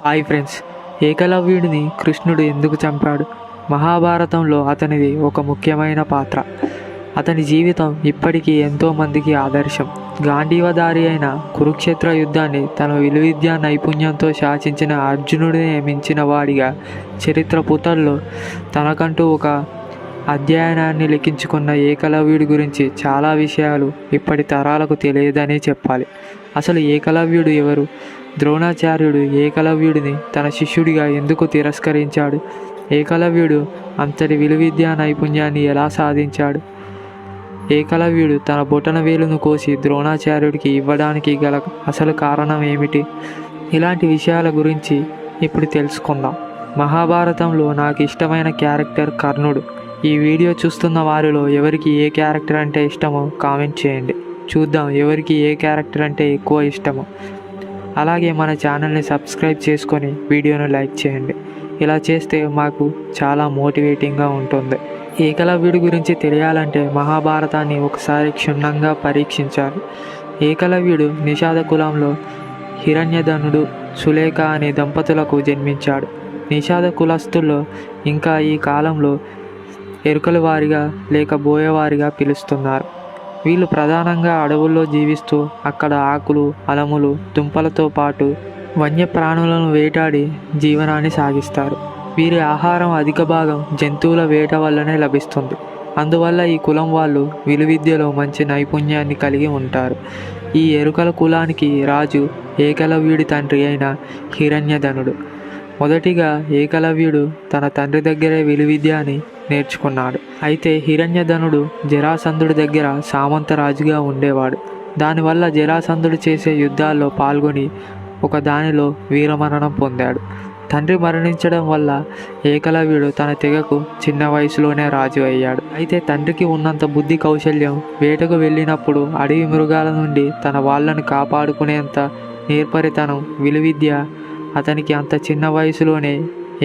Hi friends, ఏకలవ్యుడిని కృష్ణుడు ఎందుకు చంపాడు? మహాభారతంలో అతనిది ఒక ముఖ్యమైన పాత్ర. అతని జీవితం ఇప్పటికీ ఎంతోమందికి ఆదర్శం. గాంధీవధారి అయిన కురుక్షేత్ర యుద్ధాన్ని తన విలువిద్యా నైపుణ్యంతో శాసించిన అర్జునుడిని మించిన వాడిగా చరిత్ర పుటల్లో తనకంటూ ఒక అధ్యయనాన్ని లిఖించుకున్న ఏకలవ్యుడి గురించి చాలా విషయాలు ఇప్పటి తరాలకు తెలియదనే చెప్పాలి. అసలు ఏకలవ్యుడు ఎవరు? ద్రోణాచార్యుడు ఏకలవ్యుడిని తన శిష్యుడిగా ఎందుకు తిరస్కరించాడు? ఏకలవ్యుడు అంతటి విలువిద్యా నైపుణ్యాన్ని ఎలా సాధించాడు? ఏకలవ్యుడు తన బొటన వేలును కోసి ద్రోణాచార్యుడికి ఇవ్వడానికి గల అసలు కారణం ఏమిటి? ఇలాంటి విషయాల గురించి ఇప్పుడు తెలుసుకుందాం. మహాభారతంలో నాకు ఇష్టమైన క్యారెక్టర్ కర్ణుడు. ఈ వీడియో చూస్తున్న వారిలో ఎవరికి ఏ క్యారెక్టర్ అంటే ఇష్టమో కామెంట్ చేయండి. చూద్దాం ఎవరికి ఏ క్యారెక్టర్ అంటే ఎక్కువ ఇష్టమో. అలాగే మన ఛానల్ని సబ్స్క్రైబ్ చేసుకొని వీడియోను లైక్ చేయండి. ఇలా చేస్తే మాకు చాలా మోటివేటింగ్గా ఉంటుంది. ఏకలవ్యుడి గురించి తెలియాలంటే మహాభారతాన్ని ఒకసారి క్షుణ్ణంగా పరీక్షించాలి. ఏకలవ్యుడు నిషాద కులంలో హిరణ్యధనుడు, సులేఖ అనే దంపతులకు జన్మించాడు. నిషాద కులస్తుల్లో ఇంకా ఈ కాలంలో ఎరుకల వారిగా లేక బోయవారిగా పిలుస్తున్నారు. వీళ్ళు ప్రధానంగా అడవుల్లో జీవిస్తూ అక్కడ ఆకులు, అలములు, దుంపలతో పాటు వన్యప్రాణులను వేటాడి జీవనాన్ని సాగిస్తారు. వీరి ఆహారం అధిక భాగం జంతువుల వేట వల్లనే లభిస్తుంది. అందువల్ల ఈ కులం వాళ్ళు విలువిద్యలో మంచి నైపుణ్యాన్ని కలిగి ఉంటారు. ఈ ఎరుకల కులానికి రాజు ఏకలవ్యుడి తండ్రి అయిన హిరణ్యధనుడు. మొదటిగా ఏకలవ్యుడు తన తండ్రి దగ్గరే విలువిద్యని నేర్చుకున్నాడు. అయితే హిరణ్యధనుడు జరాసంధుడి దగ్గర సామంతరాజుగా ఉండేవాడు. దానివల్ల జరాసంధుడు చేసే యుద్ధాల్లో పాల్గొని ఒక దానిలో వీరమరణం పొందాడు. తండ్రి మరణించడం వల్ల ఏకలవ్యుడు తన తెగకు చిన్న వయసులోనే రాజు అయ్యాడు. అయితే తండ్రికి ఉన్నంత బుద్ధి కౌశల్యం వేటకు వెళ్ళినప్పుడు అడవి మృగాల నుండి తన వాళ్ళను కాపాడుకునేంత నేర్పరితనం, విలువిద్య అతనికి అంత చిన్న వయసులోనే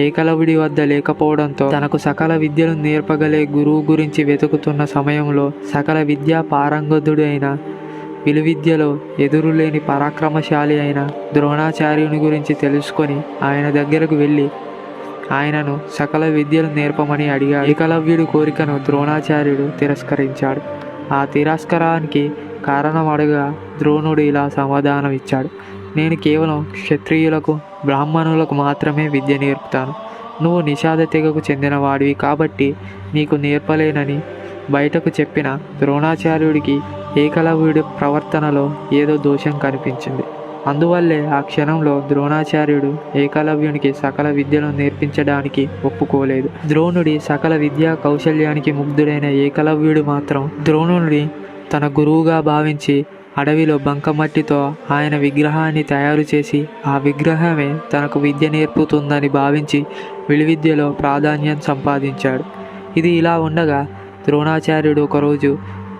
ఏకలవ్యుడి వద్ద లేకపోవడంతో తనకు సకల విద్యలు నేర్పగలే గురువు గురించి వెతుకుతున్న సమయంలో సకల విద్యా పారంగతుడు అయిన విలువిద్యలో ఎదురులేని పరాక్రమశాలి అయిన ద్రోణాచార్యుని గురించి తెలుసుకొని ఆయన దగ్గరకు వెళ్ళి ఆయనను సకల విద్యలు నేర్పమని అడిగాడు. ఏకలవ్యుడి కోరికను ద్రోణాచార్యుడు తిరస్కరించాడు. ఆ తిరస్కారానికి కారణం అడగా ద్రోణుడు ఇలా సమాధానం ఇచ్చాడు: నేను కేవలం క్షత్రియులకు, బ్రాహ్మణులకు మాత్రమే విద్య నేర్పుతాను. నువ్వు నిషాద తెగకు చెందిన వాడివి కాబట్టి నీకు నేర్పలేనని బయటకు చెప్పిన ద్రోణాచార్యుడికి ఏకలవ్యుడి ప్రవర్తనలో ఏదో దోషం కనిపించింది. అందువల్లే ఆ క్షణంలో ద్రోణాచార్యుడు ఏకలవ్యునికి సకల విద్యను నేర్పించడానికి ఒప్పుకోలేదు. ద్రోణుడి సకల విద్యా కౌశల్యానికి ముగ్ధుడైన ఏకలవ్యుడు మాత్రం ద్రోణుడిని తన గురువుగా భావించి అడవిలో బంకమట్టితో ఆయన విగ్రహాన్ని తయారు చేసి ఆ విగ్రహమే తనకు విద్య నేర్పుతుందని భావించి విలువిద్యలో ప్రాధాన్యం సంపాదించాడు. ఇది ఇలా ఉండగా ద్రోణాచార్యుడు ఒకరోజు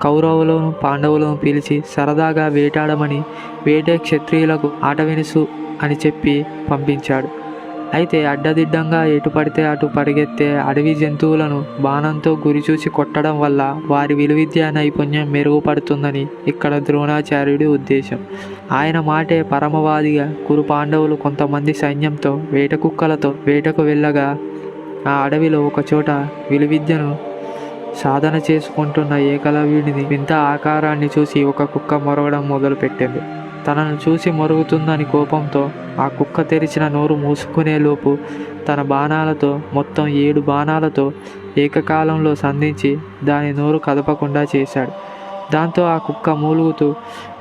కౌరవులను, పాండవులను పిలిచి సరదాగా వేటాడమని, వేటే క్షత్రియులకు ఆట వినుసు అని చెప్పి పంపించాడు. అయితే అడ్డదిడ్డంగా ఎటు పడితే అటు పరిగెత్తే అడవి జంతువులను బాణంతో గురిచూసి కొట్టడం వల్ల వారి విలువిద్యా నైపుణ్యం మెరుగుపడుతుందని ఇక్కడ ద్రోణాచార్యుడి ఉద్దేశం. ఆయన మాటే పరమవాదిగా కురు పాండవులు కొంతమంది సైన్యంతో వేట కుక్కలతో వేటకు వెళ్ళగా ఆ అడవిలో ఒకచోట విలువిద్యను సాధన చేసుకుంటున్న ఏకలవ్యుడిని వింత ఆకారాన్ని చూసి ఒక కుక్క మొరగడం మొదలుపెట్టింది. తనను చూసి మొరుగుతుందని కోపంతో ఆ కుక్క తెరిచిన నోరు మూసుకునే లోపు తన బాణాలతో మొత్తం 7 బాణాలతో ఏకకాలంలో సంధించి దాని నోరు కదపకుండా చేశాడు. దాంతో ఆ కుక్క మూలుగుతూ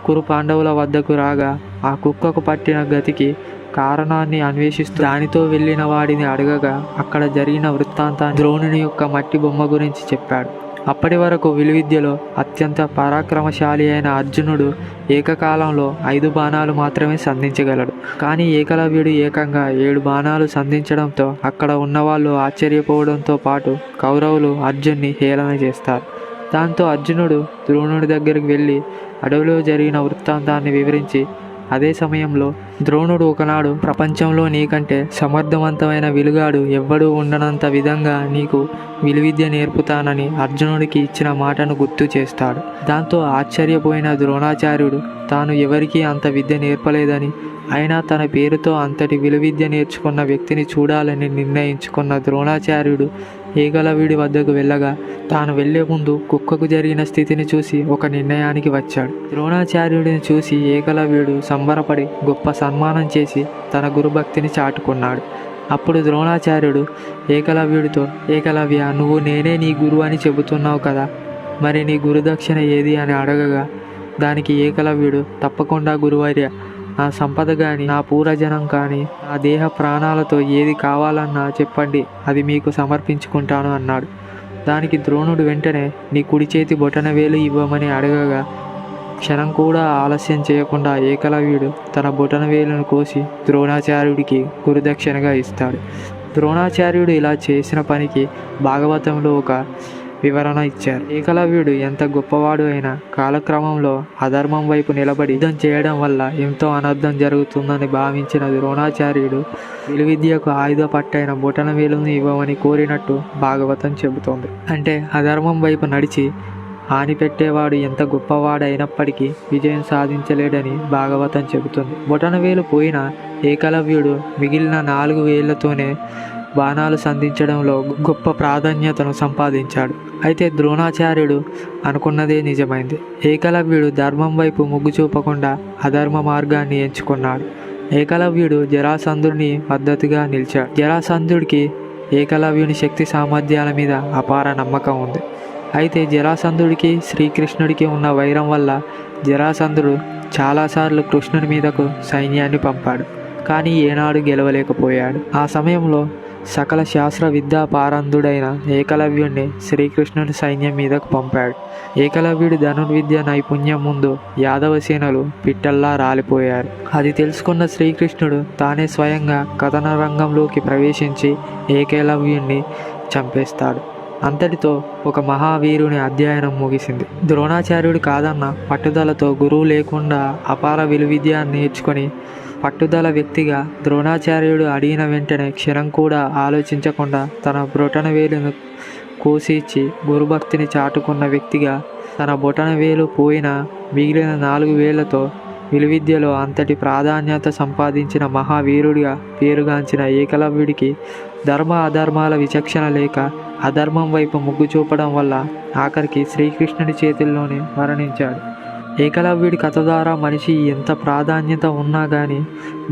కురు పాండవుల వద్దకు రాగా ఆ కుక్కకు పట్టిన గతికి కారణాన్ని అన్వేషిస్తూ దానితో వెళ్ళిన వాడిని అడగగా అక్కడ జరిగిన వృత్తాంతాన్ని ద్రోణుని యొక్క మట్టి బొమ్మ గురించి చెప్పాడు. అప్పటి వరకు విలువిద్యలో అత్యంత పరాక్రమశాలి అయిన అర్జునుడు ఏకకాలంలో 5 బాణాలు మాత్రమే సంధించగలడు. కానీ ఏకలవ్యుడు ఏకంగా 7 బాణాలు సంధించడంతో అక్కడ ఉన్నవాళ్ళు ఆశ్చర్యపోవడంతో పాటు కౌరవులు అర్జున్ని హేళన చేస్తారు. దాంతో అర్జునుడు ద్రోణుడి దగ్గరికి వెళ్ళి అడవిలో జరిగిన వృత్తాంతాన్ని వివరించి అదే సమయంలో ద్రోణుడు ఒకనాడు ప్రపంచంలో నీకంటే సమర్థవంతమైన విలుగాడు ఎవ్వడూ ఉండనంత విధంగా నీకు విలువిద్య నేర్పుతానని అర్జునుడికి ఇచ్చిన మాటను గుర్తు చేస్తాడు. దాంతో ఆశ్చర్యపోయిన ద్రోణాచార్యుడు తాను ఎవరికీ అంత విద్య నేర్పలేదని, అయినా తన పేరుతో అంతటి విలువిద్య నేర్చుకున్న వ్యక్తిని చూడాలని నిర్ణయించుకున్న ద్రోణాచార్యుడు ఏకలవ్యుడి వద్దకు వెళ్ళగా తాను వెళ్లే ముందు కుక్కకు జరిగిన స్థితిని చూసి ఒక నిర్ణయానికి వచ్చాడు. ద్రోణాచార్యుడిని చూసి ఏకలవ్యుడు సంబరపడి గొప్ప సన్మానం చేసి తన గురుభక్తిని చాటుకున్నాడు. అప్పుడు ద్రోణాచార్యుడు ఏకలవ్యుడితో, ఏకలవ్య, నువ్వు నేనే నీ గురువు అని చెబుతున్నావు కదా, మరి నీ గురుదక్షిణ ఏది అని అడగగా దానికి ఏకలవ్యుడు, తప్పకుండా గురువర్య, నా సంపద కానీ నా పూరజనం కానీ నా దేహ ప్రాణాలతో ఏది కావాలన్నా చెప్పండి, అది మీకు సమర్పించుకుంటాను అన్నాడు. దానికి ద్రోణుడు వెంటనే నీ కుడి చేతి బొటనవేలు ఇవ్వమని అడగగా క్షణం కూడా ఆలస్యం చేయకుండా ఏకలవ్యుడు తన బొటనవేలును కోసి ద్రోణాచార్యుడికి గురుదక్షిణగా ఇస్తాడు. ద్రోణాచార్యుడు ఇలా చేసిన పనికి భాగవతంలో ఒక వివరణ ఇచ్చారు. ఏకలవ్యుడు ఎంత గొప్పవాడు అయినా కాలక్రమంలో అధర్మం వైపు నిలబడి యుద్ధం చేయడం వల్ల ఎంతో అనర్థం జరుగుతుందని భావించిన ద్రోణాచార్యుడు విలువిద్యకు ఆయుధ పట్టైన బొటనవేలును ఇవ్వమని కోరినట్టు భాగవతం చెబుతోంది. అంటే అధర్మం వైపు నడిచి హాని పెట్టేవాడు ఎంత గొప్పవాడైనప్పటికీ విజయం సాధించలేడని భాగవతం చెబుతుంది. బొటనవేలు పోయిన ఏకలవ్యుడు మిగిలిన 4 వేళ్లతోనే బాణాలు సంధించడంలో గొప్ప ప్రాధాన్యతను సంపాదించాడు. అయితే ద్రోణాచార్యుడు అనుకున్నదే నిజమైంది. ఏకలవ్యుడు ధర్మం వైపు మొగ్గు చూపకుండా అధర్మ మార్గాన్ని ఎంచుకున్నాడు. ఏకలవ్యుడు జరాసంధుడిని మద్దతుగా నిలిచాడు. జరాసంధుడికి ఏకలవ్యుని శక్తి సామర్థ్యాల మీద అపార నమ్మకం ఉంది. అయితే జరాసంధుడికి శ్రీకృష్ణుడికి ఉన్న వైరం వల్ల జరాసంధుడు చాలాసార్లు కృష్ణుని మీదకు సైన్యాన్ని పంపాడు, కానీ ఏనాడు గెలవలేకపోయాడు. ఆ సమయంలో సకల శాస్త్ర విద్యా పారంధుడైన ఏకలవ్యుడిని శ్రీకృష్ణుడి సైన్యం మీదకు పంపాడు. ఏకలవ్యుడి ధనుర్విద్య నైపుణ్యం ముందు యాదవ సేనలు పిట్టల్లా రాలిపోయారు. అది తెలుసుకున్న శ్రీకృష్ణుడు తానే స్వయంగా కథన రంగంలోకి ప్రవేశించి ఏకలవ్యుడిని చంపేస్తాడు. అంతటితో ఒక మహావీరుని అధ్యయనం ముగిసింది. ద్రోణాచార్యుడు కాదన్న పట్టుదలతో గురువు లేకుండా అపార విలువిద్య నేర్చుకొని పట్టుదల వ్యక్తిగా ద్రోణాచార్యుడు అడిగిన వెంటనే క్షణం కూడా ఆలోచించకుండా తన బొటనవేలును కోసి ఇచ్చి గురుభక్తిని చాటుకున్న వ్యక్తిగా తన బొటనవేలు పోయిన మిగిలిన 4 వేళ్లతో విలువిద్యలో అంతటి ప్రాధాన్యత సంపాదించిన మహావీరుడిగా పేరుగాంచిన ఏకలవ్యుడికి ధర్మ అధర్మాల విచక్షణ లేక అధర్మం వైపు మొగ్గు చూపడం వల్ల ఆఖరికి శ్రీకృష్ణుడి చేతుల్లోనే మరణించాడు. ఏకలవ్యుడి కథ ద్వారా మనిషి ఎంత ప్రాధాన్యత ఉన్నా కానీ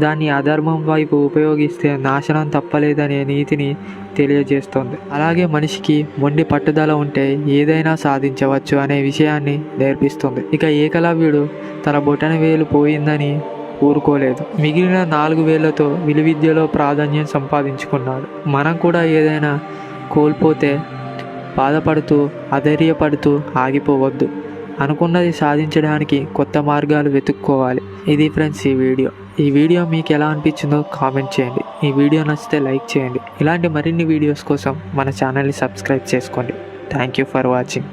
దాన్ని అధర్మం వైపు ఉపయోగిస్తే నాశనం తప్పలేదనే నీతిని తెలియజేస్తుంది. అలాగే మనిషికి మొండి పట్టుదల ఉంటే ఏదైనా సాధించవచ్చు అనే విషయాన్ని నేర్పిస్తుంది. ఇక ఏకలవ్యుడు తన బొటనవేలు పోయిందని ఊరుకోలేదు. మిగిలిన 4 వేళ్లతో విలువిద్యలో ప్రాధాన్యం సంపాదించుకున్నాడు. మనం కూడా ఏదైనా కోల్పోతే బాధపడుతూ అధైర్యపడుతూ ఆగిపోవద్దు. అనుకున్నది సాధించడానికి కొత్త మార్గాలు వెతుక్కోవాలి. ఇది ఫ్రెండ్స్ ఈ వీడియో మీకు ఎలా అనిపించిందో కామెంట్ చేయండి. ఈ వీడియో నచ్చితే లైక్ చేయండి. ఇలాంటి మరిన్ని వీడియోస్ కోసం మన ఛానల్ని సబ్స్క్రైబ్ చేసుకోండి. Thank you for watching.